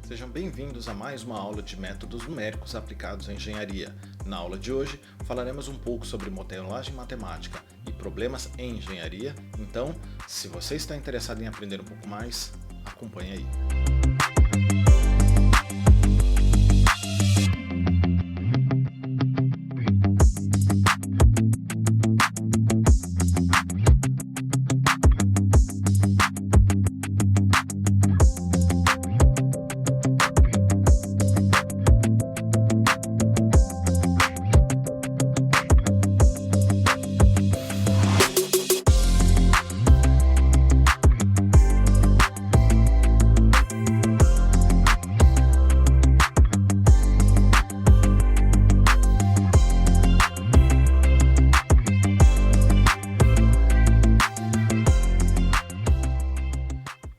Sejam bem-vindos a mais uma aula de métodos numéricos aplicados à engenharia. Na aula de hoje, falaremos um pouco sobre modelagem matemática e problemas em engenharia. Então, se você está interessado em aprender um pouco mais, acompanhe aí.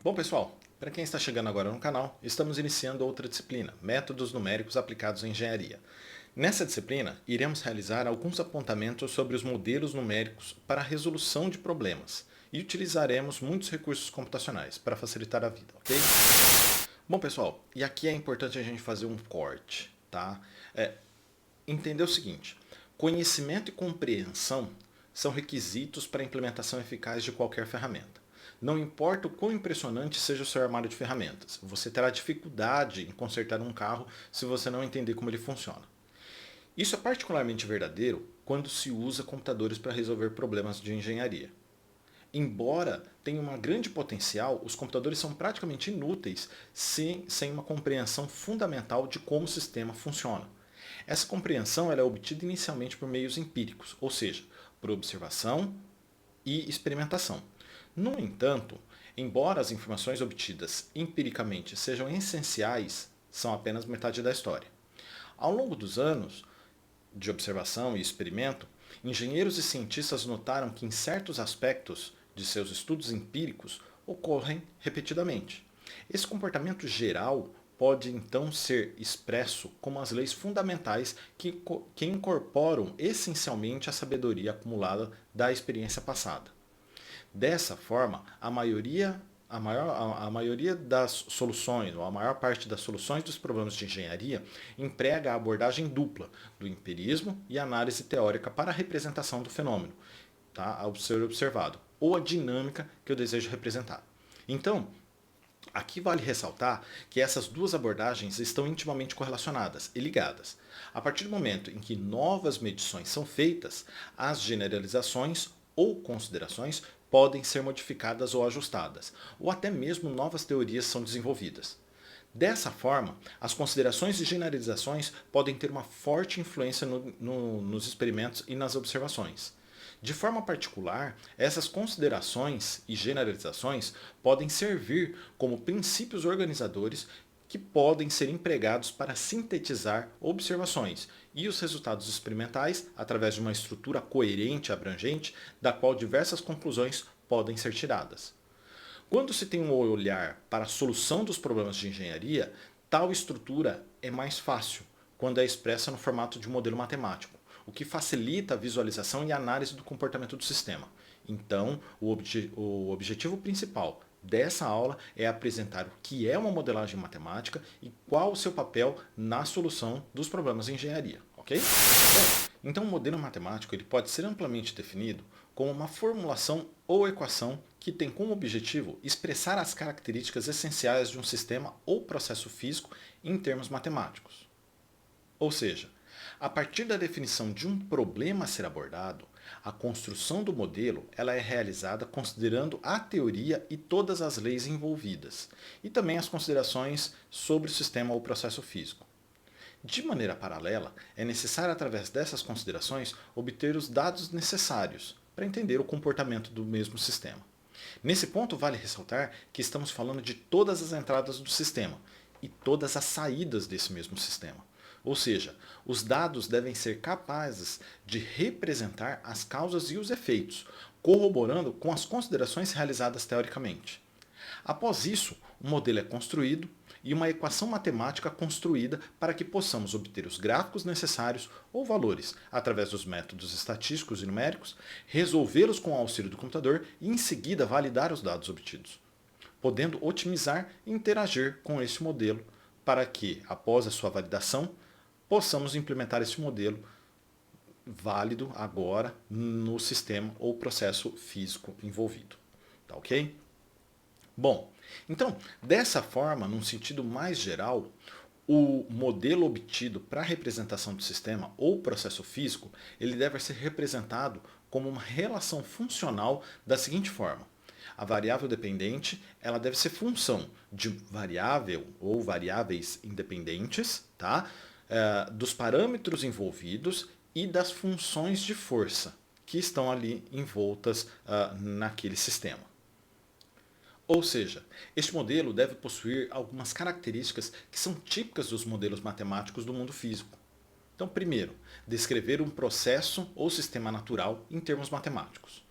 Bom pessoal, para quem está chegando agora no canal, estamos iniciando outra disciplina, Métodos Numéricos Aplicados à Engenharia. Nessa disciplina, iremos realizar alguns apontamentos sobre os modelos numéricos para a resolução de problemas e utilizaremos muitos recursos computacionais para facilitar a vida, ok? Bom pessoal, e aqui é importante a gente fazer um corte, tá? Entender o seguinte, conhecimento e compreensão são requisitos para a implementação eficaz de qualquer ferramenta. Não importa o quão impressionante seja o seu armário de ferramentas, você terá dificuldade em consertar um carro se você não entender como ele funciona. Isso é particularmente verdadeiro quando se usa computadores para resolver problemas de engenharia. Embora tenham um grande potencial, os computadores são praticamente inúteis sem uma compreensão fundamental de como o sistema funciona. Essa compreensão ela é obtida inicialmente por meios empíricos, ou seja, por observação e experimentação. No entanto, embora as informações obtidas empiricamente sejam essenciais, são apenas metade da história. Ao longo dos anos de observação e experimento, engenheiros e cientistas notaram que em certos aspectos de seus estudos empíricos ocorrem repetidamente. Esse comportamento geral pode então ser expresso como as leis fundamentais que incorporam essencialmente a sabedoria acumulada da experiência passada. Dessa forma, a maioria das soluções, ou a maior parte das soluções dos problemas de engenharia, emprega a abordagem dupla do empirismo e análise teórica para a representação do fenômeno, tá, a ser observado, ou a dinâmica que eu desejo representar. Então, aqui vale ressaltar que essas duas abordagens estão intimamente correlacionadas e ligadas. A partir do momento em que novas medições são feitas, as generalizações ou considerações podem ser modificadas ou ajustadas, ou até mesmo novas teorias são desenvolvidas. Dessa forma, as considerações e generalizações podem ter uma forte influência nos experimentos e nas observações. De forma particular, essas considerações e generalizações podem servir como princípios organizadores que podem ser empregados para sintetizar observações e os resultados experimentais através de uma estrutura coerente e abrangente, da qual diversas conclusões podem ser tiradas. Quando se tem um olhar para a solução dos problemas de engenharia, tal estrutura é mais fácil quando é expressa no formato de um modelo matemático, o que facilita a visualização e análise do comportamento do sistema. Então, o objetivo principal dessa aula é apresentar o que é uma modelagem matemática e qual o seu papel na solução dos problemas de engenharia, ok? Bom, então o modelo matemático ele pode ser amplamente definido como uma formulação ou equação que tem como objetivo expressar as características essenciais de um sistema ou processo físico em termos matemáticos. Ou seja, a partir da definição de um problema a ser abordado, a construção do modelo ela é realizada considerando a teoria e todas as leis envolvidas, e também as considerações sobre o sistema ou processo físico. De maneira paralela, é necessário, através dessas considerações, obter os dados necessários para entender o comportamento do mesmo sistema. Nesse ponto, vale ressaltar que estamos falando de todas as entradas do sistema e todas as saídas desse mesmo sistema. Ou seja, os dados devem ser capazes de representar as causas e os efeitos, corroborando com as considerações realizadas teoricamente. Após isso, um modelo é construído e uma equação matemática construída para que possamos obter os gráficos necessários ou valores através dos métodos estatísticos e numéricos, resolvê-los com o auxílio do computador e em seguida validar os dados obtidos, podendo otimizar e interagir com esse modelo para que, após a sua validação, possamos implementar esse modelo válido agora no sistema ou processo físico envolvido. Tá ok? Bom, então, dessa forma, num sentido mais geral, o modelo obtido para a representação do sistema ou processo físico, ele deve ser representado como uma relação funcional da seguinte forma. A variável dependente ela deve ser função de variável ou variáveis independentes, tá? Dos parâmetros envolvidos e das funções de força que estão ali envoltas naquele sistema. Ou seja, este modelo deve possuir algumas características que são típicas dos modelos matemáticos do mundo físico. Então, primeiro, descrever um processo ou sistema natural em termos matemáticos.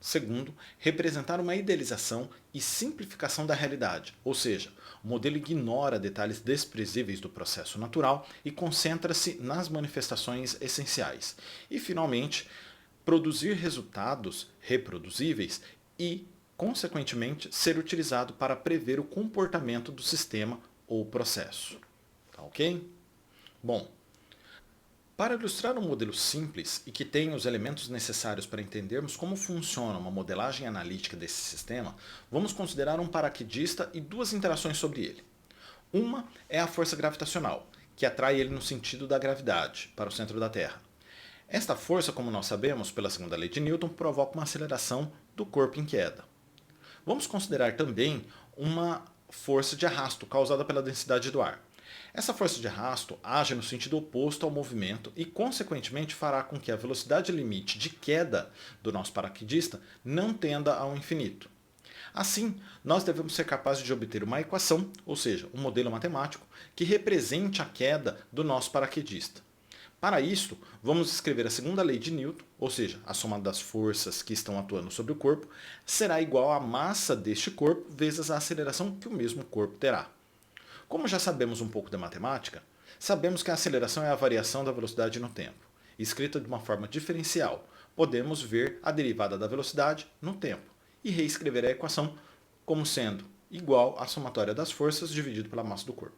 Segundo, representar uma idealização e simplificação da realidade, ou seja, o modelo ignora detalhes desprezíveis do processo natural e concentra-se nas manifestações essenciais. E, finalmente, produzir resultados reproduzíveis e, consequentemente, ser utilizado para prever o comportamento do sistema ou processo. Tá ok? Bom, para ilustrar um modelo simples e que tenha os elementos necessários para entendermos como funciona uma modelagem analítica desse sistema, vamos considerar um paraquedista e duas interações sobre ele. Uma é a força gravitacional, que atrai ele no sentido da gravidade, para o centro da Terra. Esta força, como nós sabemos, pela segunda lei de Newton, provoca uma aceleração do corpo em queda. Vamos considerar também uma força de arrasto causada pela densidade do ar. Essa força de arrasto age no sentido oposto ao movimento e, consequentemente, fará com que a velocidade limite de queda do nosso paraquedista não tenda ao infinito. Assim, nós devemos ser capazes de obter uma equação, ou seja, um modelo matemático, que represente a queda do nosso paraquedista. Para isto, vamos escrever a segunda lei de Newton, ou seja, a soma das forças que estão atuando sobre o corpo, será igual à massa deste corpo vezes a aceleração que o mesmo corpo terá. Como já sabemos um pouco da matemática, sabemos que a aceleração é a variação da velocidade no tempo. Escrita de uma forma diferencial, podemos ver a derivada da velocidade no tempo e reescrever a equação como sendo igual à somatória das forças dividido pela massa do corpo.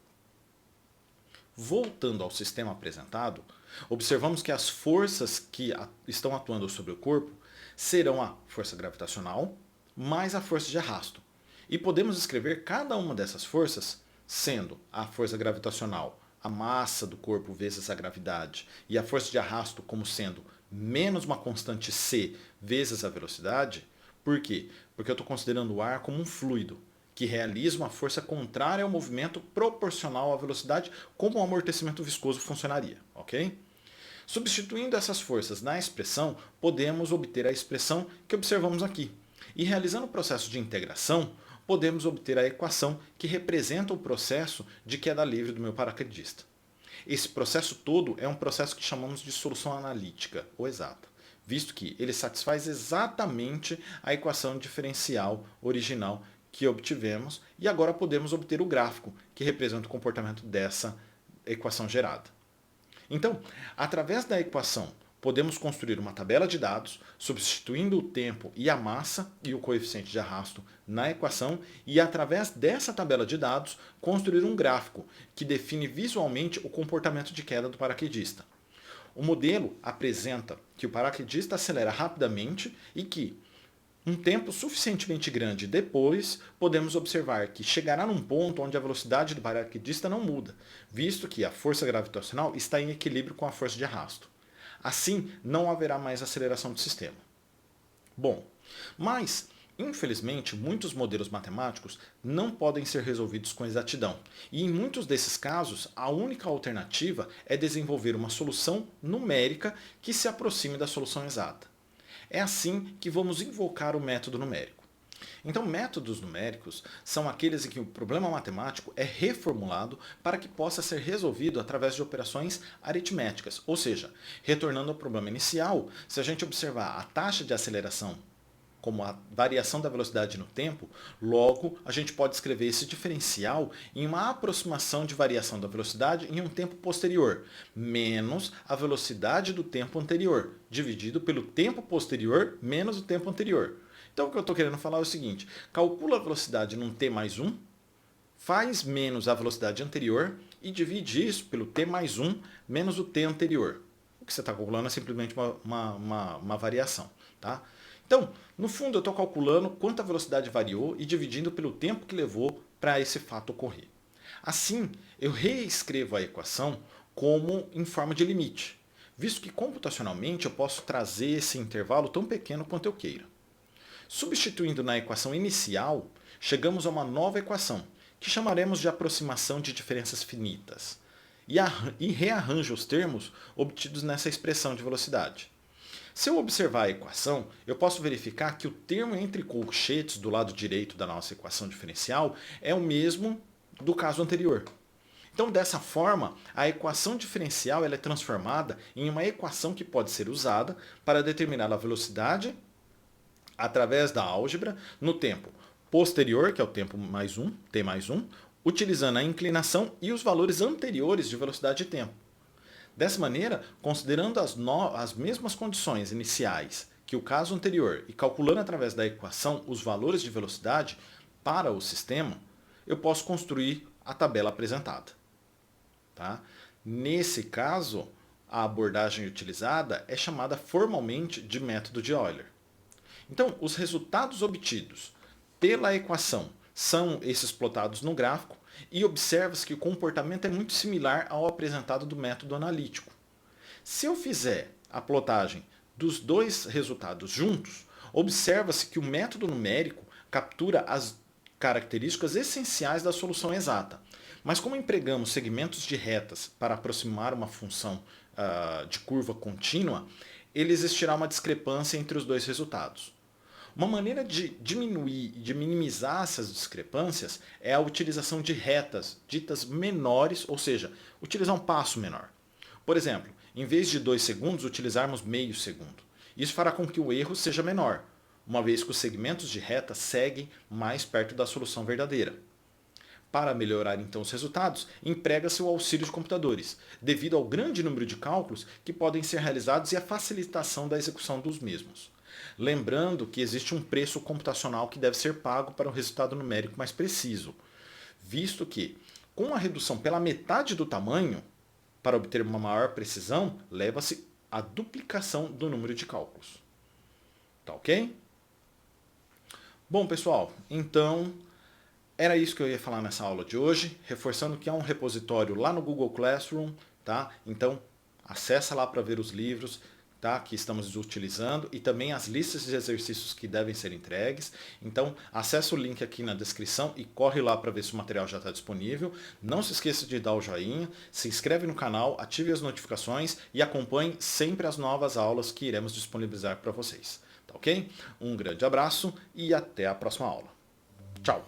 Voltando ao sistema apresentado, observamos que as forças que estão atuando sobre o corpo serão a força gravitacional mais a força de arrasto. E podemos escrever cada uma dessas forças sendo a força gravitacional a massa do corpo vezes a gravidade e a força de arrasto como sendo menos uma constante c vezes a velocidade. Por quê? Porque eu estou considerando o ar como um fluido que realiza uma força contrária ao movimento proporcional à velocidade, como o amortecimento viscoso funcionaria, ok? Substituindo essas forças na expressão, podemos obter a expressão que observamos aqui. E realizando o processo de integração, podemos obter a equação que representa o processo de queda livre do meu paraquedista. Esse processo todo é um processo que chamamos de solução analítica, ou exata, visto que ele satisfaz exatamente a equação diferencial original que obtivemos e agora podemos obter o gráfico que representa o comportamento dessa equação gerada. Então, através da equação, podemos construir uma tabela de dados, substituindo o tempo e a massa e o coeficiente de arrasto na equação e, através dessa tabela de dados, construir um gráfico que define visualmente o comportamento de queda do paraquedista. O modelo apresenta que o paraquedista acelera rapidamente e que, um tempo suficientemente grande depois, podemos observar que chegará num ponto onde a velocidade do paraquedista não muda, visto que a força gravitacional está em equilíbrio com a força de arrasto. Assim, não haverá mais aceleração do sistema. Bom, mas, infelizmente, muitos modelos matemáticos não podem ser resolvidos com exatidão. E em muitos desses casos, a única alternativa é desenvolver uma solução numérica que se aproxime da solução exata. É assim que vamos invocar o método numérico. Então, métodos numéricos são aqueles em que o problema matemático é reformulado para que possa ser resolvido através de operações aritméticas, ou seja, retornando ao problema inicial, se a gente observar a taxa de aceleração como a variação da velocidade no tempo, logo a gente pode escrever esse diferencial em uma aproximação de variação da velocidade em um tempo posterior, menos a velocidade do tempo anterior, dividido pelo tempo posterior menos o tempo anterior. Então o que eu estou querendo falar é o seguinte, calcula a velocidade num t mais 1, faz menos a velocidade anterior e divide isso pelo t mais 1 menos o t anterior. O que você está calculando é simplesmente uma variação. Tá? Então, no fundo, eu estou calculando quanto a velocidade variou e dividindo pelo tempo que levou para esse fato ocorrer. Assim, eu reescrevo a equação como em forma de limite, visto que computacionalmente eu posso trazer esse intervalo tão pequeno quanto eu queira. Substituindo na equação inicial, chegamos a uma nova equação, que chamaremos de aproximação de diferenças finitas, e rearranjo os termos obtidos nessa expressão de velocidade. Se eu observar a equação, eu posso verificar que o termo entre colchetes do lado direito da nossa equação diferencial é o mesmo do caso anterior. Então, dessa forma, a equação diferencial ela é transformada em uma equação que pode ser usada para determinar a velocidade através da álgebra no tempo posterior, que é o tempo mais 1, t mais 1, utilizando a inclinação e os valores anteriores de velocidade e tempo. Dessa maneira, considerando as mesmas condições iniciais que o caso anterior e calculando através da equação os valores de velocidade para o sistema, eu posso construir a tabela apresentada. Tá? Nesse caso, a abordagem utilizada é chamada formalmente de método de Euler. Então, os resultados obtidos pela equação são esses plotados no gráfico e observa-se que o comportamento é muito similar ao apresentado do método analítico. Se eu fizer a plotagem dos dois resultados juntos, observa-se que o método numérico captura as características essenciais da solução exata. Mas como empregamos segmentos de retas para aproximar uma função de curva contínua, ele existirá uma discrepância entre os dois resultados. Uma maneira de diminuir e de minimizar essas discrepâncias é a utilização de retas ditas menores, ou seja, utilizar um passo menor. Por exemplo, em vez de 2 segundos, utilizarmos meio segundo. Isso fará com que o erro seja menor, uma vez que os segmentos de reta seguem mais perto da solução verdadeira. Para melhorar então os resultados, emprega-se o auxílio de computadores, devido ao grande número de cálculos que podem ser realizados e a facilitação da execução dos mesmos. Lembrando que existe um preço computacional que deve ser pago para um resultado numérico mais preciso, visto que, com a redução pela metade do tamanho, para obter uma maior precisão, leva-se a duplicação do número de cálculos. Tá ok? Bom, pessoal, então era isso que eu ia falar nessa aula de hoje, reforçando que há um repositório lá no Google Classroom, tá? Então, acessa lá para ver os livros, tá, que estamos utilizando e também as listas de exercícios que devem ser entregues. Então, acessa o link aqui na descrição e corre lá para ver se o material já está disponível. Não se esqueça de dar o joinha, se inscreve no canal, ative as notificações e acompanhe sempre as novas aulas que iremos disponibilizar para vocês. Tá ok? Um grande abraço e até a próxima aula. Tchau!